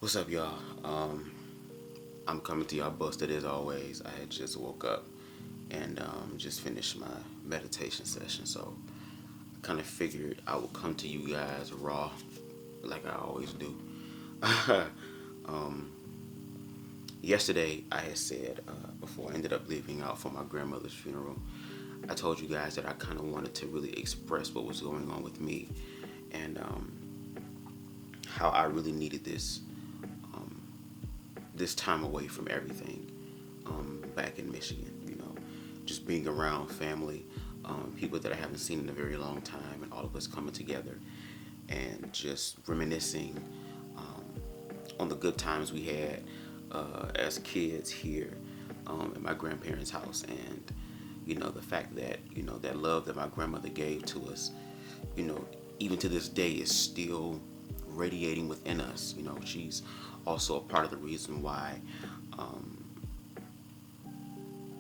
What's up, y'all? I'm coming to y'all busted as always. I had just woke up and just finished my meditation session, so I kind of figured I would come to you guys raw, like I always do. um, Yesterday, I had said before I ended up leaving out for my grandmother's funeral, I told you guys that I kind of wanted to really express what was going on with me and how I really needed um, this time away from everything back in Michigan. Just being around family, people that I haven't seen in a very long time, and all of us coming together and just reminiscing on the good times we had as kids here at my grandparents' house, and the fact that that love that my grandmother gave to us, you know, even to this day is still radiating within us. She's also a part of the reason why um,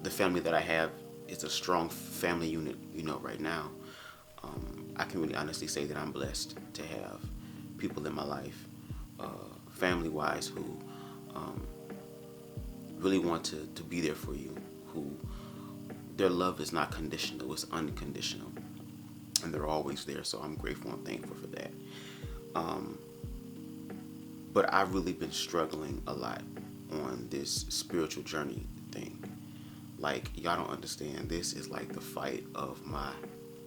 the family that I have is a strong family unit. Right now, I can really honestly say that I'm blessed to have people in my life, uh, family-wise, who um, really want to be there for you, who their love is not conditional, it's unconditional, and they're always there. So I'm grateful and thankful for that. Um, but I've really been struggling a lot on this spiritual journey thing. Like, y'all don't understand. This is like the fight of my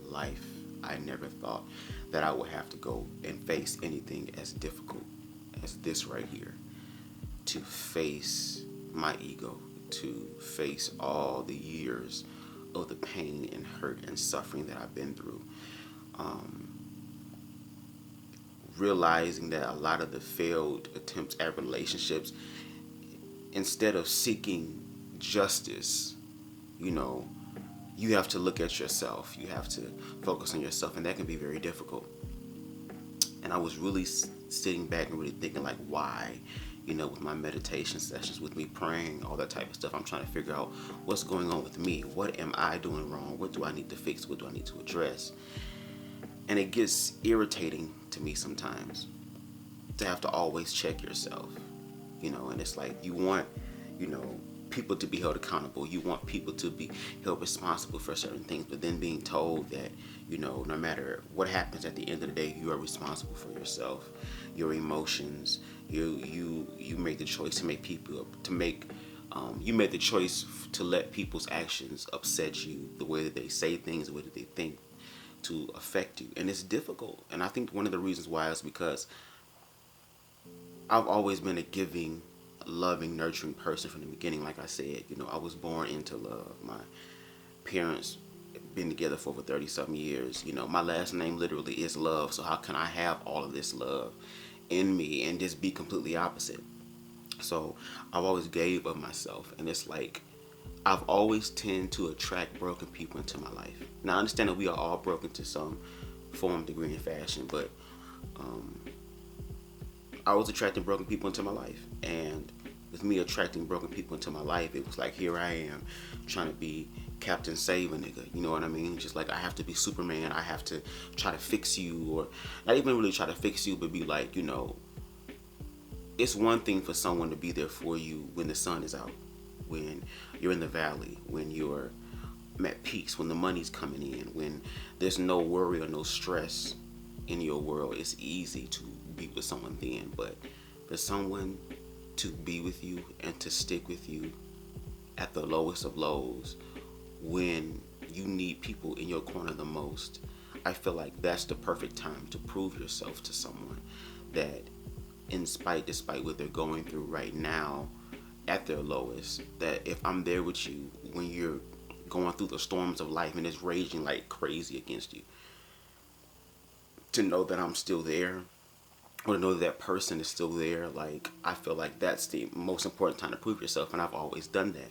life. I never thought that I would have to go and face anything as difficult as this right here. To face my ego, to face all the years of the pain and hurt and suffering that I've been through. Um, Realizing that a lot of the failed attempts at relationships, instead of seeking justice, you know, you have to look at yourself. You have to focus on yourself, and that can be very difficult. And I was really sitting back and really thinking, like, why? With my meditation sessions, with me praying, all that type of stuff, I'm trying to figure out what's going on with me. What am I doing wrong? What do I need to fix? What do I need to address? And it gets irritating to me sometimes to have to always check yourself, and it's like you want, people to be held accountable. You want people to be held responsible for certain things, but then being told that, no matter what happens at the end of the day, you are responsible for yourself, your emotions. You make the choice to make people to make. You made the choice to let people's actions upset you, the way that they say things, the way that they think, to affect you, and it's difficult. And I think one of the reasons why is because I've always been a giving, loving, nurturing person from the beginning. Like I said, I was born into love. My parents been together for over 30 something years. My last name literally is Love, so how can I have all of this love in me and just be completely opposite? So I've always gave of myself, and it's like I've always tend to attract broken people into my life. Now I understand that we are all broken to some form, degree, and fashion, but I was attracting broken people into my life, and with me attracting broken people into my life, it was like, here I am trying to be Captain Save a nigga. You know what I mean? Just like I have to be Superman. I have to try to fix you, or not even really try to fix you, but be like, it's one thing for someone to be there for you when the sun is out, when you're in the valley, when you're at peace, when the money's coming in, when there's no worry or no stress in your world. It's easy to be with someone then, but for someone to be with you and to stick with you at the lowest of lows, when you need people in your corner the most, I feel like that's the perfect time to prove yourself to someone that despite what they're going through right now at their lowest, that if I'm there with you when you're going through the storms of life and it's raging like crazy against you, to know that I'm still there, or to know that person is still there, like, I feel like that's the most important time to prove yourself, and I've always done that.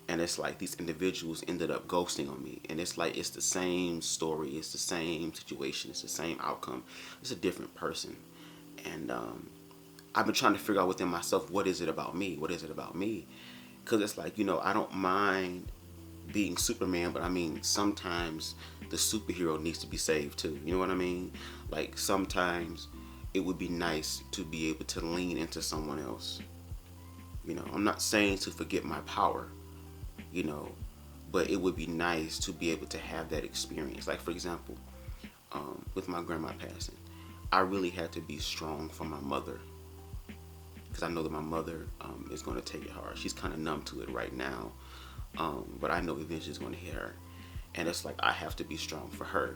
And it's like these individuals ended up ghosting on me, and it's like it's the same story, it's the same situation, it's the same outcome, it's a different person. And I've been trying to figure out within myself, what is it about me? What is it about me? Because it's like, I don't mind being Superman, but I mean, sometimes the superhero needs to be saved too. You know what I mean? Like, sometimes, it would be nice to be able to lean into someone else. I'm not saying to forget my power, you know, but it would be nice to be able to have that experience. Like, for example, with my grandma passing, I really had to be strong for my mother, because I know that my mother is going to take it hard. She's kind of numb to it right now, but I know eventually it's going to hit her. And it's like I have to be strong for her.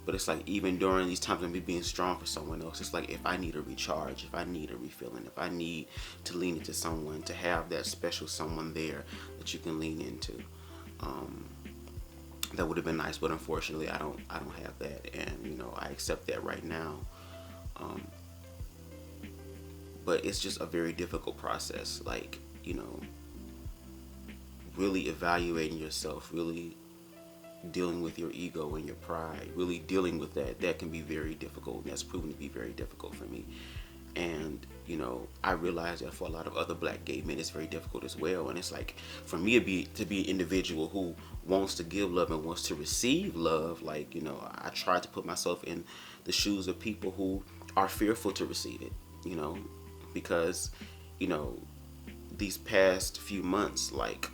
But it's like even during these times of me being strong for someone else, it's like if I need a recharge, if I need a refilling, if I need to lean into someone, to have that special someone there that you can lean into, that would have been nice. But unfortunately, I don't have that, and I accept that right now. But it's just a very difficult process. Like, really evaluating yourself, really dealing with your ego and your pride, really dealing with that can be very difficult, and that's proven to be very difficult for me. And I realize that for a lot of other black gay men it's very difficult as well. And it's like, for me to be an individual who wants to give love and wants to receive love, like, I try to put myself in the shoes of people who are fearful to receive it, because these past few months, like,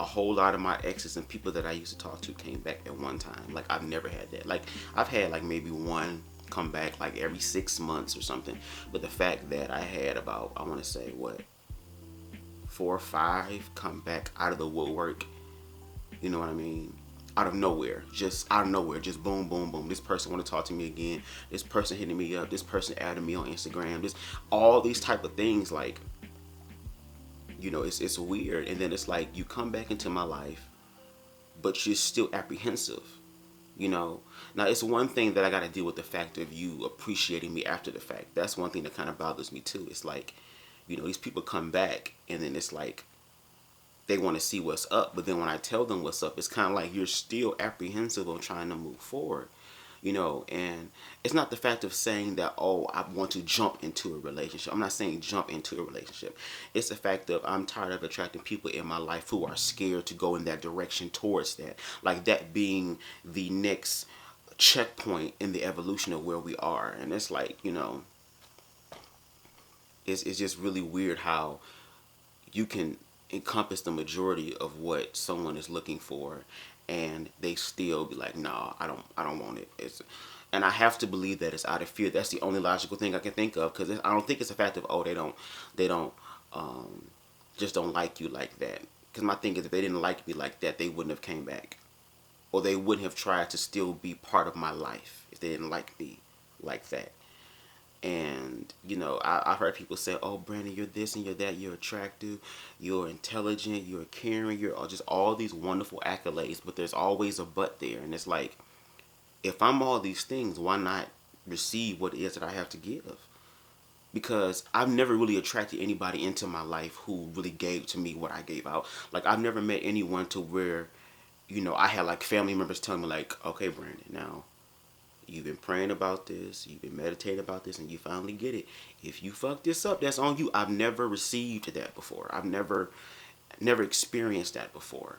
a whole lot of my exes and people that I used to talk to came back at one time. Like, I've never had that. Like, I've had like maybe one come back like every 6 months or something. But the fact that I had about, I want to say, 4 or 5 come back out of the woodwork, you know what I mean? Out of nowhere, just boom, boom, boom. This person want to talk to me again. This person hitting me up. This person adding me on Instagram. This, all these type of things, like, it's weird. And then it's like you come back into my life, but you're still apprehensive. Now it's one thing that I got to deal with the fact of you appreciating me after the fact. That's one thing that kind of bothers me too. It's like, these people come back, and then it's like they want to see what's up. But then when I tell them what's up, it's kind of like you're still apprehensive on trying to move forward. And it's not the fact of saying that, oh, I want to jump into a relationship. I'm not saying jump into a relationship. It's the fact of I'm tired of attracting people in my life who are scared to go in that direction towards that. Like, that being the next checkpoint in the evolution of where we are. And it's like, it's just really weird how you can encompass the majority of what someone is looking for, and they still be like, nah, I don't want it. And I have to believe that it's out of fear. That's the only logical thing I can think of, because I don't think it's a fact of, oh, they don't just don't like you like that. Because my thing is, if they didn't like me like that, they wouldn't have came back, or they wouldn't have tried to still be part of my life if they didn't like me like that. And I've heard people say, oh, Brandon, you're this and you're that, you're attractive, you're intelligent, you're caring, you're just all these wonderful accolades, but there's always a but there. And it's like, if I'm all these things, why not receive what it is that I have to give? Because I've never really attracted anybody into my life who really gave to me what I gave out. Like, I've never met anyone to where I had like family members telling me like, okay, Brandon, now you've been praying about this, you've been meditating about this, and you finally get it. If you fuck this up, that's on you. I've never received that before. I've never experienced that before.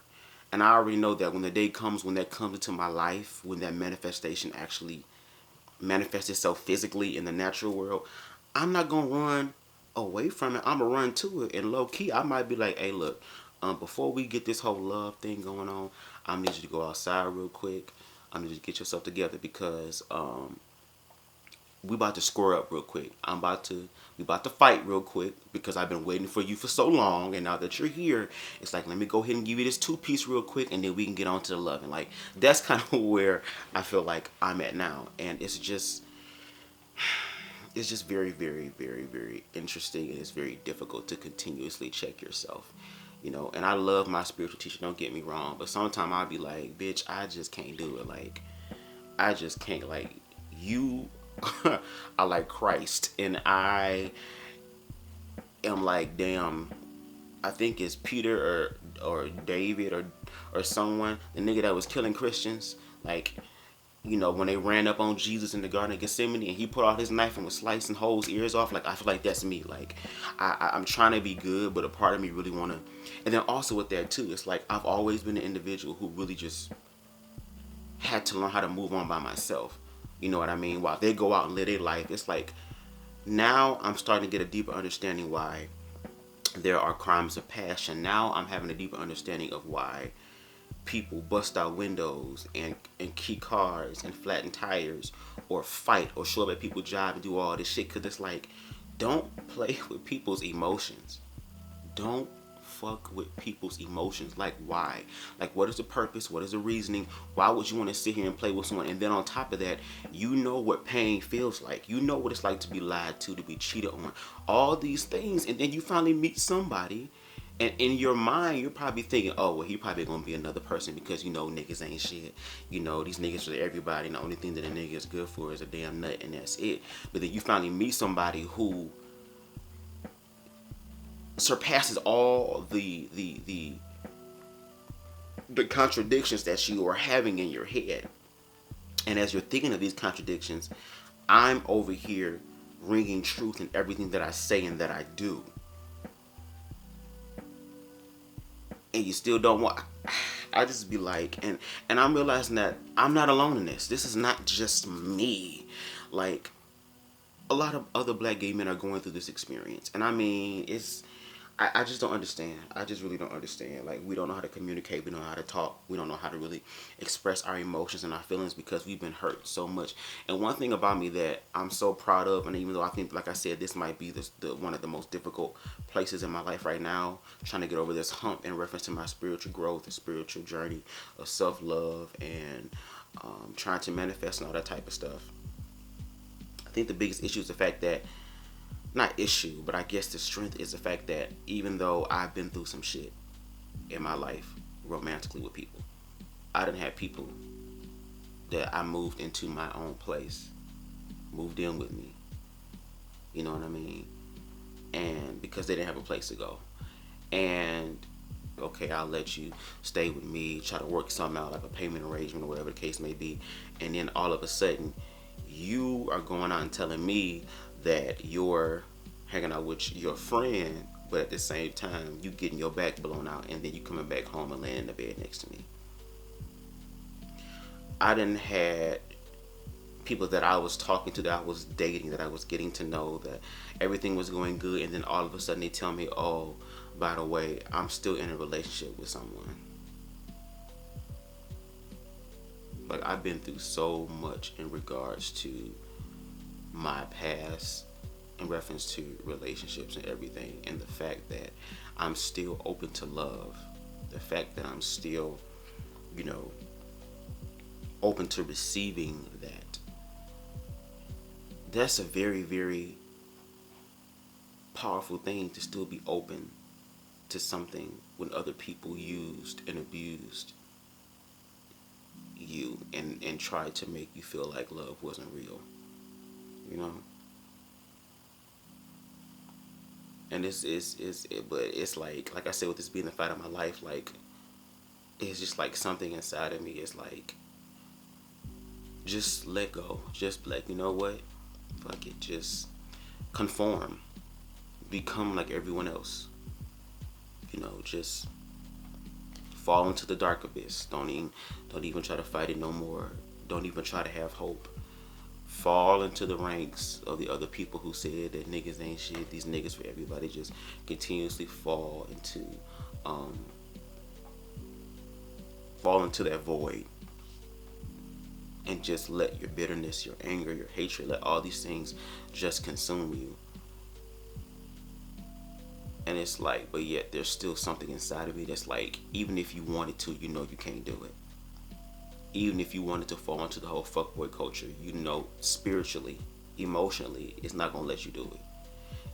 And I already know that when the day comes, when that comes into my life, when that manifestation actually manifests itself physically in the natural world, I'm not going to run away from it. I'm going to run to it. And low key, I might be like, hey, look, before we get this whole love thing going on, I need you to go outside real quick. I need you to get yourself together, because we about to square up real quick. We about to fight real quick, because I've been waiting for you for so long, and now that you're here, it's like, let me go ahead and give you this 2-piece real quick, and then we can get on to the love. And like, that's kind of where I feel like I'm at now. And it's just very, very, very, very interesting, and it's very difficult to continuously check yourself. And I love my spiritual teacher, don't get me wrong, but sometimes I'll be like, bitch, I just can't do it. Like, I just can't. Like, you are like Christ, and I am like, damn, I think it's Peter or David or someone, the nigga that was killing Christians. Like, when they ran up on Jesus in the Garden of Gethsemane, and he put out his knife and was slicing hoes' ears off. Like, I feel like that's me. Like, I'm trying to be good, but a part of me really want to. And then also with that too, it's like, I've always been an individual who really just had to learn how to move on by myself. You know what I mean? While they go out and live their life, it's like, Now I'm starting to get a deeper understanding why there are crimes of passion. Now I'm having a deeper understanding of why people bust out windows and kick cars and flatten tires or fight or show up at people's job and do all this shit. Because it's like, don't play with people's emotions. Don't fuck with people's emotions. Like, why? Like, what is the purpose? What is the reasoning? Why would you want to sit here and play with someone? And then on top of that, you know what pain feels like. You know what it's like to be lied to be cheated on. All these things. And then you finally meet somebody. And in your mind, you're probably thinking, oh, well, he probably gonna be another person because you know niggas ain't shit. You know, these niggas are everybody. And the only thing that a nigga is good for is a damn nut, and that's it. But then you finally meet somebody who surpasses all the contradictions that you are having in your head. And as you're thinking of these contradictions, I'm over here ringing truth in everything that I say and that I do. And you still don't want. I just be like, and I'm realizing that I'm not alone in this. This is not just me. Like, a lot of other black gay men are going through this experience. And I mean, I just don't understand. I just really don't understand. Like, we don't know how to communicate. We don't know how to talk. We don't know how to really express our emotions and our feelings because we've been hurt so much. And one thing about me that I'm so proud of, and even though I think, like I said, this might be the one of the most difficult places in my life right now, trying to get over this hump in reference to my spiritual growth, the spiritual journey of self-love, and trying to manifest and all that type of stuff. I think the biggest issue is the fact that, not issue, but I guess the strength is the fact that even though I've been through some shit in my life romantically with people, I didn't have people that I moved into my own place, moved in with me. You know what I mean? And because they didn't have a place to go. And okay, I'll let you stay with me, try to work something out, like a payment arrangement or whatever the case may be. And then all of a sudden, you are going out and telling me that you're hanging out with your friend, but at the same time, you getting your back blown out, and then you coming back home and laying in the bed next to me. I didn't had people that I was talking to, that I was dating, that I was getting to know, that everything was going good, and then all of a sudden they tell me, oh, by the way, I'm still in a relationship with someone. Like, I've been through so much in regards to my past in reference to relationships and everything, and the fact that I'm still open to love, the fact that I'm still, you know, open to receiving that. That's a very, very powerful thing, to still be open to something when other people used and abused you and tried to make you feel like love wasn't real, you know. And but it's like I said, with this being the fight of my life, like, it's just like something inside of me is like, just let go, just like, you know what, fuck it, just conform, become like everyone else, you know, just fall into the dark abyss. Don't even try to fight it no more. Don't even try to have hope. Fall into the ranks of the other people who said that niggas ain't shit, these niggas for everybody. Just continuously um, fall into that void, and just let your bitterness, your anger, your hatred, let all these things just consume you. And it's like, but yet there's still something inside of me that's like, even if you wanted to, you know you can't do it. Even if you wanted to fall into the whole fuckboy culture, you know spiritually, emotionally, it's not gonna let you do it.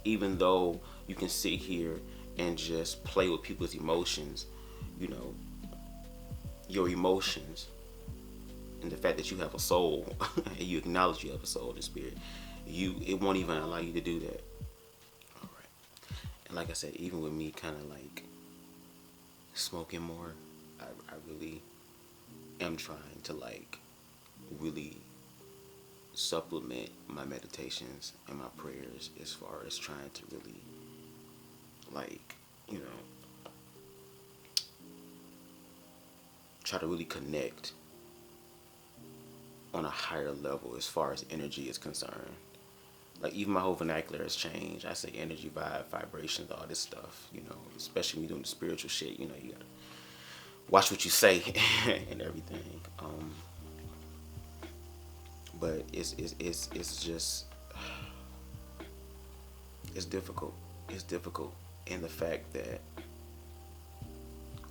Even though you can sit here and just play with people's emotions, you know, your emotions, and the fact that you have a soul, and you acknowledge you have a soul and spirit, it won't even allow you to do that. All right. And like I said, even with me kind of like smoking more, I really am trying to like really supplement my meditations and my prayers, as far as trying to really, like, you know, try to really connect on a higher level as far as energy is concerned. Like even my whole vernacular has changed. I say energy, vibe, vibrations, all this stuff. You know, especially when you're doing the spiritual shit. You know, you gotta watch what you say and everything. But it's just it's difficult. It's difficult in the fact that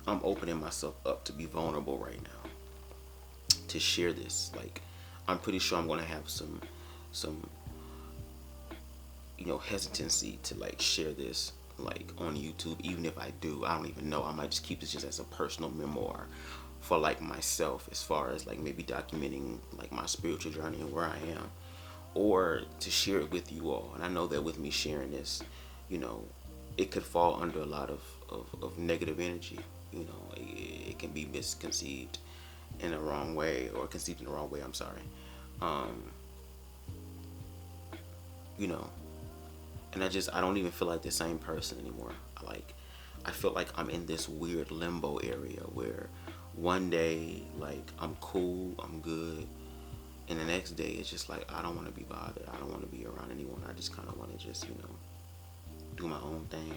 I'm opening myself up to be vulnerable right now, to share this. Like, I'm pretty sure I'm gonna have some hesitancy to like share this like on YouTube. Even if I do, I don't even know. I might just keep this just as a personal memoir for like myself, as far as like maybe documenting like my spiritual journey and where I am, or to share it with you all. And I know that with me sharing this, you know, it could fall under a lot of negative energy. You know, it can be misconceived in the wrong way, or conceived in the wrong way. I'm sorry. Um, you know, and I don't even feel like the same person anymore. I feel like I'm in this weird limbo area where one day like I'm cool, I'm good, and the next day it's just like I don't want to be bothered. I don't want to be around anyone. I just kind of want to just do my own thing.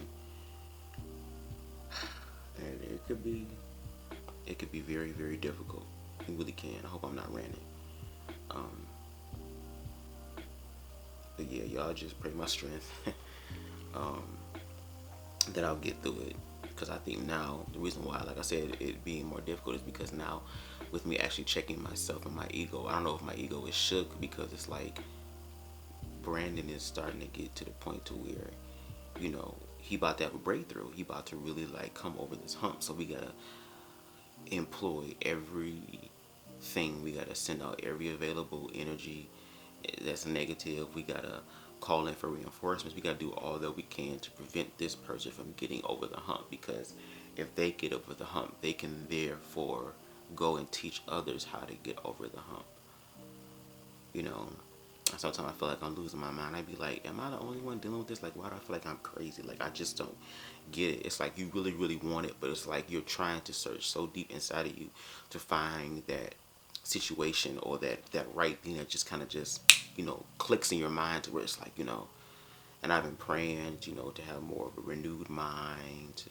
And it could be very, very difficult. It really can. I hope I'm not ranting. Um, but yeah, y'all just pray my strength. um, that I'll get through it. Because I think now, the reason why, like I said, it being more difficult is because now, with me actually checking myself and my ego, I don't know if my ego is shook, because it's like Brandon is starting to get to the point to where, he about to have a breakthrough. He about to really like come over this hump. So we gotta employ everything. We gotta send out every available energy that's negative. We gotta call in for reinforcements. We gotta do all that we can to prevent this person from getting over the hump, because if they get over the hump, they can therefore go and teach others how to get over the hump. You know, sometimes I feel like I'm losing my mind. I'd be like, am I the only one dealing with this? Like, why do I feel like I'm crazy? Like, I just don't get it. It's like you really, really want it, but it's like you're trying to search so deep inside of you to find that situation, or that right thing that just kind of just, clicks in your mind, to where it's like, and I've been praying, to have more of a renewed mind,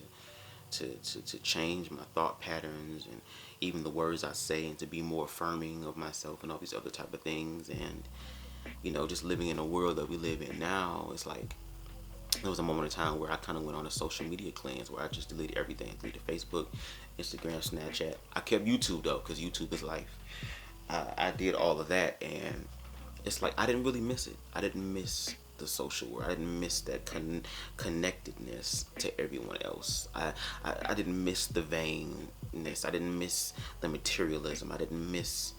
to change my thought patterns, and even the words I say, and to be more affirming of myself, and all these other type of things. And just living in a world that we live in now, it's like there was a moment in time where I kind of went on a social media cleanse, where I just deleted everything. Deleted Facebook, Instagram, Snapchat. I kept YouTube though, because YouTube is life. I did all of that, and it's like I didn't really miss it. I didn't miss the social world. I didn't miss that connectedness to everyone else. I didn't miss the vainness. I didn't miss the materialism. I didn't miss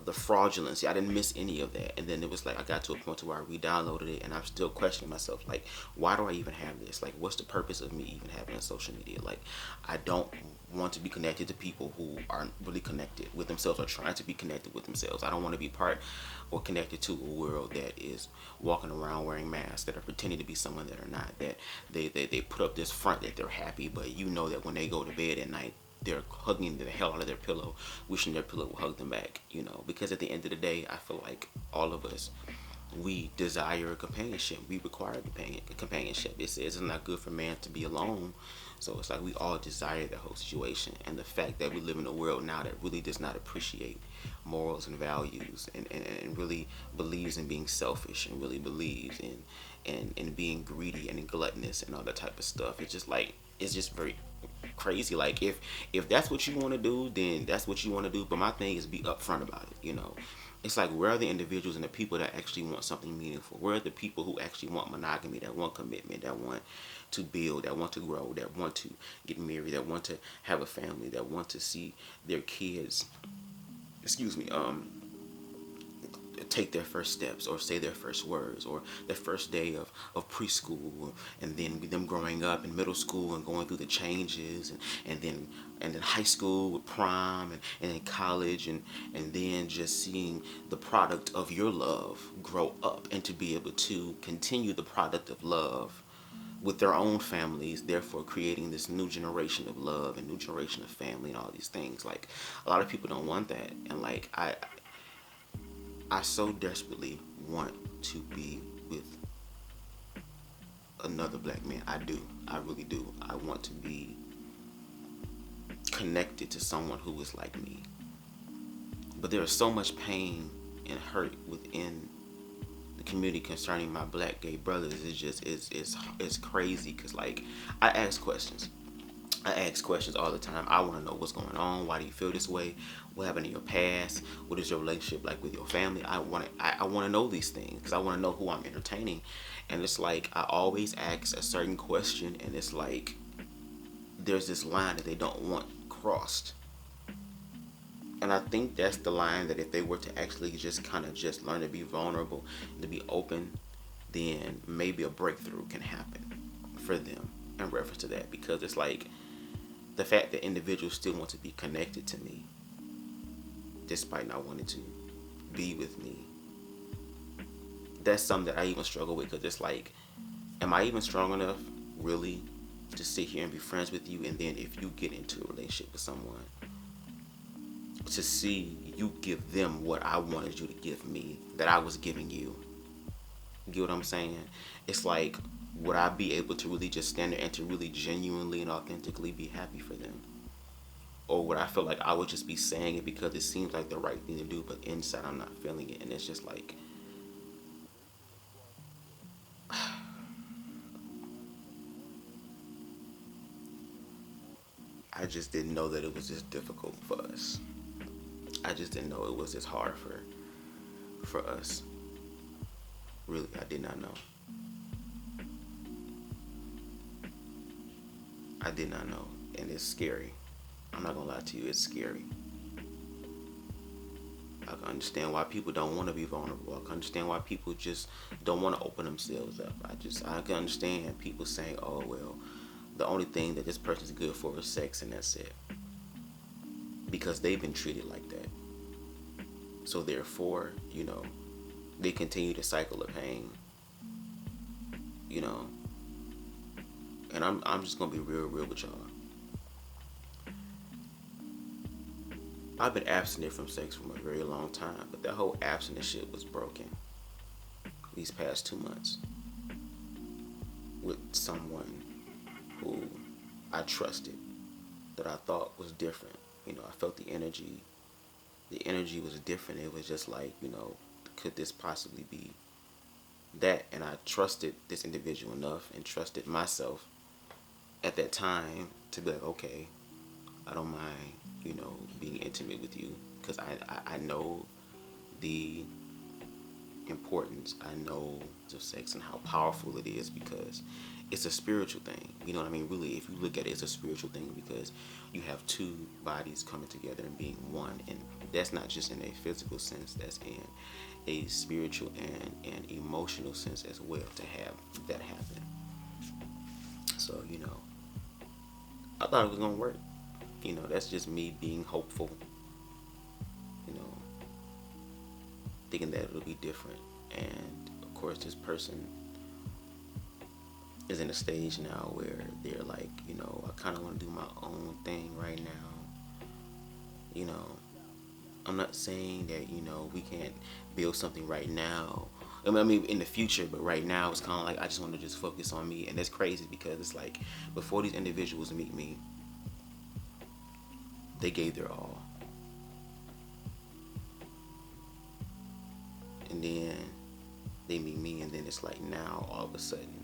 the fraudulency. I didn't miss any of that. And then it was like I got to a point to where I re-downloaded it, and I'm still questioning myself, like, why do I even have this? Like, what's the purpose of me even having a social media? Like, I don't want to be connected to people who aren't really connected with themselves, or trying to be connected with themselves. I don't want to be part or connected to a world that is walking around wearing masks, that are pretending to be someone that are not, that they put up this front that they're happy, but that when they go to bed at night, they're hugging the hell out of their pillow, wishing their pillow would hug them back, because at the end of the day, I feel like all of us, we desire companionship. We require companionship. It says it's not good for man to be alone. So it's like we all desire the whole situation. And the fact that we live in a world now that really does not appreciate morals and values, and really believes in being selfish, and really believes in being greedy and in gluttonous and all that type of stuff. It's just very crazy. Like, if that's what you want to do, then that's what you want to do. But my thing is, be upfront about it. It's like, where are the individuals and the people that actually want something meaningful? Where are the people who actually want monogamy, that want commitment, that want to build, that want to grow, that want to get married, that want to have a family, that want to see their kids, take their first steps, or say their first words, or their first day of preschool, and then them growing up in middle school and going through the changes, and then high school with prom, and then college, and then just seeing the product of your love grow up, and to be able to continue the product of love with their own families, therefore creating this new generation of love and new generation of family and all these things. Like, a lot of people don't want that, and like I so desperately want to be with another black man. I do. I really do. I want to be connected to someone who is like me. But there is so much pain and hurt within the community concerning my black gay brothers. It's crazy, because like I ask questions. I ask questions all the time. I want to know what's going on. Why do you feel this way? What happened in your past? What is your relationship like with your family? I want to know these things, because I want to know who I'm entertaining. And it's like I always ask a certain question, and it's like there's this line that they don't want crossed. And I think that's the line that if they were to actually just kind of just learn to be vulnerable, to be open, then maybe a breakthrough can happen for them in reference to that. Because it's like the fact that individuals still want to be connected to me despite not wanting to be with me, that's something that I even struggle with. Because it's like, am I even strong enough really to sit here and be friends with you, and then if you get into a relationship with someone, to see you give them what I wanted you to give me, that I was giving you? You get what I'm saying? It's like, would I be able to really just stand there and to really genuinely and authentically be happy for them? Or would I feel like I would just be saying it because it seems like the right thing to do, but inside I'm not feeling it? And it's just like, I just didn't know that it was this difficult for us. I just didn't know it was this hard for us. Really, I did not know. I did not know. And it's scary. I'm not gonna lie to you, it's scary. I can understand why people don't want to be vulnerable. I can understand why people just don't want to open themselves up. I can understand people saying, oh, well, the only thing that this person's good for is sex, and that's it. Because they've been treated like that. So therefore, they continue the cycle of pain. And I'm just gonna be real with y'all. I've been abstinent from sex for a very long time, but that whole abstinence shit was broken these past 2 months with someone who I trusted, that I thought was different. I felt the energy. The energy was different. It was just like, could this possibly be that? And I trusted this individual enough and trusted myself at that time to be like, okay, I don't mind, being intimate with you, because I know the importance. I know of sex and how powerful it is, because it's a spiritual thing. You know what I mean? Really, if you look at it, it's a spiritual thing, because you have two bodies coming together and being one. And that's not just in a physical sense, that's in a spiritual and emotional sense as well, to have that happen. So, I thought it was going to work. That's just me being hopeful, thinking that it'll be different. And of course, this person is in a stage now where they're like, I kind of want to do my own thing right now. I'm not saying that, we can't build something right now. I mean, in the future, but right now it's kind of like I just want to just focus on me. And that's crazy, because it's like, before these individuals meet me, they gave their all. And then they meet me, and then it's like, now all of a sudden,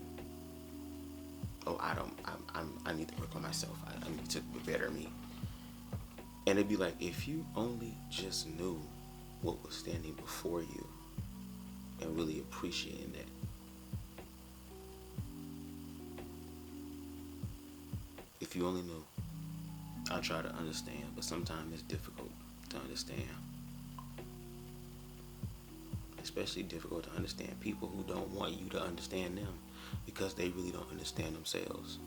oh, I need to work on myself. I need to better me. And it'd be like, if you only just knew what was standing before you and really appreciating that. If you only knew. I try to understand, but sometimes it's difficult to understand. Especially difficult to understand people who don't want you to understand them, because they really don't understand themselves.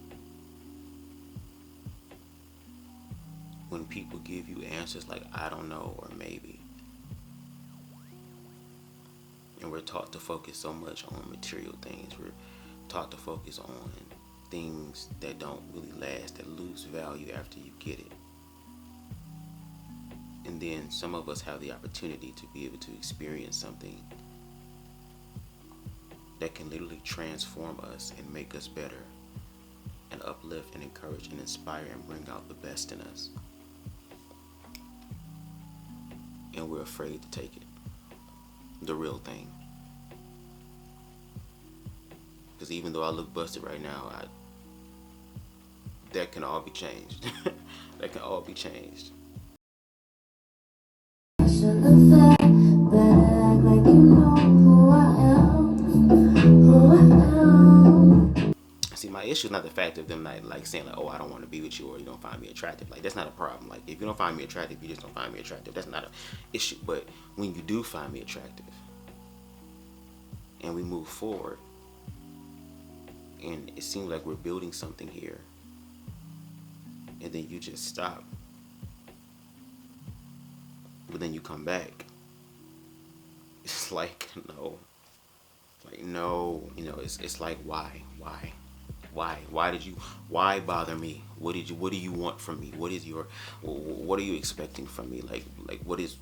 When people give you answers like, I don't know, or maybe. And we're taught to focus so much on material things. We're taught to focus on things that don't really last, that lose value after you get it. And then some of us have the opportunity to be able to experience something that can literally transform us and make us better and uplift and encourage and inspire and bring out the best in us. And we're afraid to take it. The real thing. Because even though I look busted right now, that can all be changed. That can all be changed. See, my issue is not the fact of them not like saying like, oh, I don't want to be with you, or you don't find me attractive. Like, that's not a problem. Like, if you don't find me attractive, you just don't find me attractive. That's not an issue. But when you do find me attractive and we move forward and it seems like we're building something here, and then you just stop, but then you come back, it's like, no. Like, no. You know, it's like, why why bother me? What do you want from me? What are you expecting from me? Like what is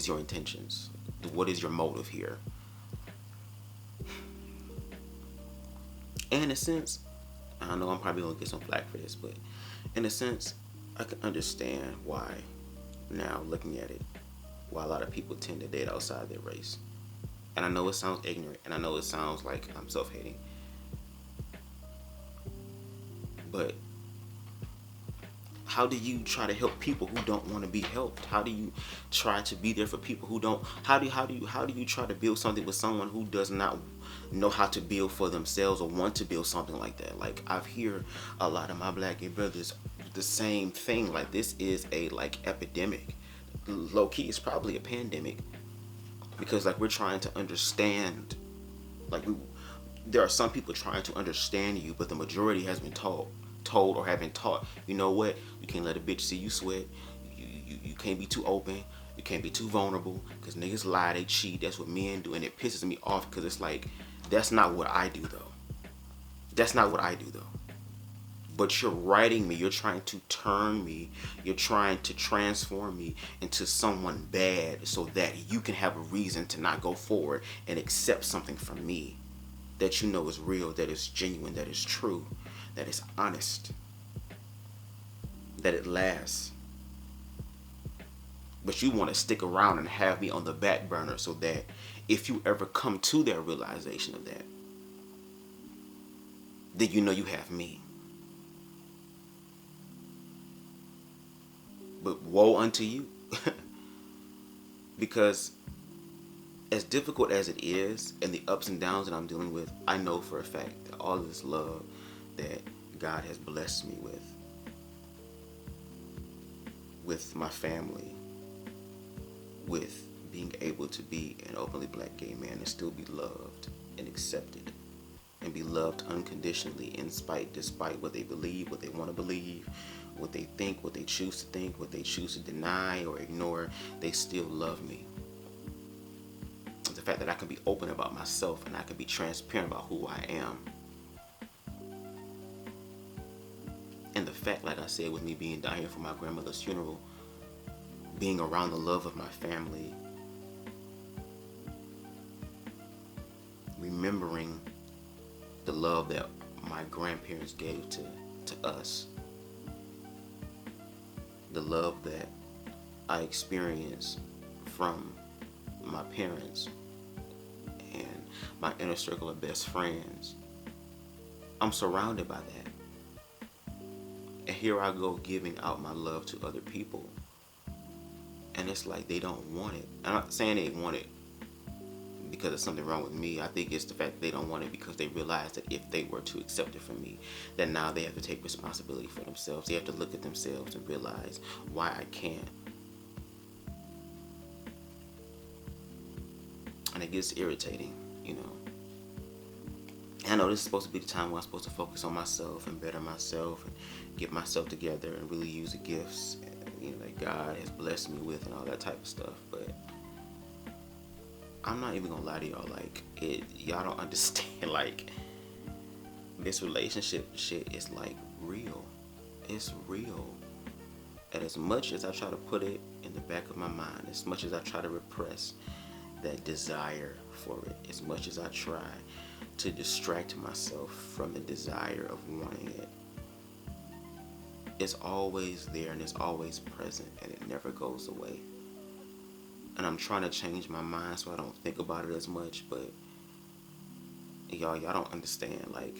your intentions? What is your motive here? And in a sense, I know I'm probably gonna get some flack for this, but in a sense, I can understand why, now looking at it, why a lot of people tend to date outside their race. And I know it sounds ignorant, and I know it sounds like I'm self-hating, but how do you try to help people who don't want to be helped? How do you try to be there for people who don't? How do you try to build something with someone who does not know how to build for themselves or want to build something like that? Like, I've heard a lot of my black gay brothers the same thing. Like, this is a epidemic. Low key, it's probably a pandemic, because like we're trying to understand. There are some people trying to understand you, but the majority has been told or have been taught, you know what, you can't let a bitch see you sweat, you can't be too open, you can't be too vulnerable, because niggas lie, they cheat, that's what men do. And it pisses me off, because it's like, that's not what I do though. But you're writing me, you're trying to turn me, you're trying to transform me into someone bad so that you can have a reason to not go forward and accept something from me that you know is real, that is genuine, that is true, that is honest, that it lasts. But you want to stick around and have me on the back burner so that if you ever come to that realization of that, then you know you have me. But woe unto you. Because as difficult as it is, and the ups and downs that I'm dealing with, I know for a fact that all of this love that God has blessed me with my family, with being able to be an openly black gay man and still be loved and accepted and be loved unconditionally, despite what they believe, what they want to believe, what they think, what they choose to think, what they choose to deny or ignore, they still love me. The fact that I can be open about myself and I can be transparent about who I am. And the fact, like I said, with me being down here for my grandmother's funeral, being around the love of my family, remembering the love that my grandparents gave to us, the love that I experienced from my parents and my inner circle of best friends. I'm surrounded by that. And here I go giving out my love to other people. And it's like they don't want it. I'm not saying they want it because there's something wrong with me. I think it's the fact that they don't want it because they realize that if they were to accept it from me, then now they have to take responsibility for themselves. They have to look at themselves and realize why I can't. And it gets irritating, you know. I know this is supposed to be the time where I'm supposed to focus on myself and better myself and get myself together and really use the gifts, you know, that God has blessed me with and all that type of stuff. But I'm not even gonna lie to y'all, like, y'all don't understand, like, this relationship shit is like real. It's real. And as much as I try to put it in the back of my mind, as much as I try to repress that desire for it. As much as I try to distract myself from the desire of wanting it, it's always there and it's always present and it never goes away. And I'm trying to change my mind so I don't think about it as much, but y'all don't understand. Like,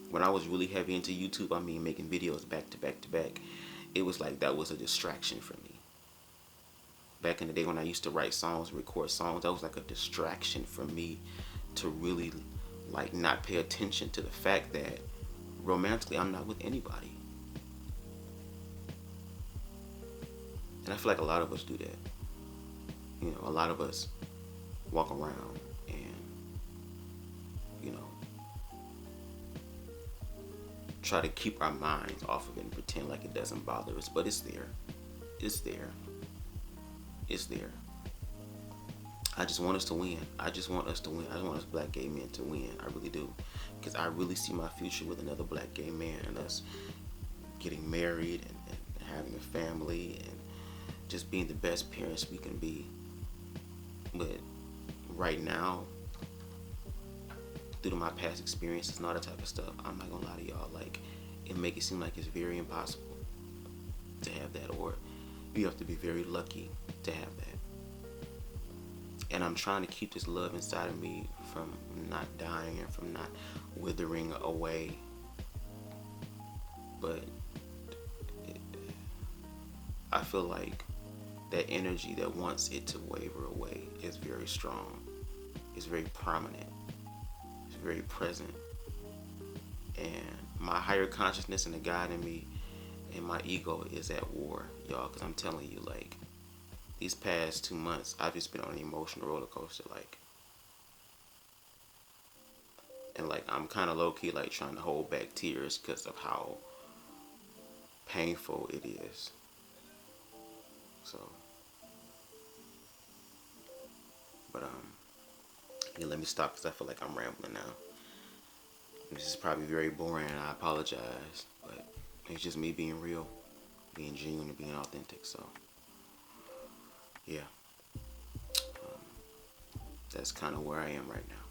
when I was really heavy into YouTube, I mean making videos back to back to back, it was like that was a distraction for me. Back in the day when I used to write songs, record songs, that was like a distraction for me to really like not pay attention to the fact that romantically I'm not with anybody. And I feel like a lot of us do that. You know, a lot of us walk around and, you know, try to keep our minds off of it and pretend like it doesn't bother us, but it's there. It's there. It's there. I just want us to win. I just want us to win. I just want us black gay men to win. I really do. Because I really see my future with another black gay man and us getting married and having a family and just being the best parents we can be. But right now, due to my past experiences and all that type of stuff, I'm not gonna lie to y'all, like, it make it seem like it's very impossible to have that, or you have to be very lucky to have that. And I'm trying to keep this love inside of me from not dying and from not withering away. But I feel like that energy that wants it to waver away is very strong. It's very prominent. It's very present. And my higher consciousness and the God in me and my ego is at war, y'all. Because I'm telling you, like, these past 2 months, I've just been on an emotional roller coaster, like. And, like, I'm kind of low-key, like, trying to hold back tears because of how painful it is. So. But, yeah, let me stop because I feel like I'm rambling now. This is probably very boring and I apologize, but it's just me being real, being genuine and being authentic. So, yeah, that's kind of where I am right now.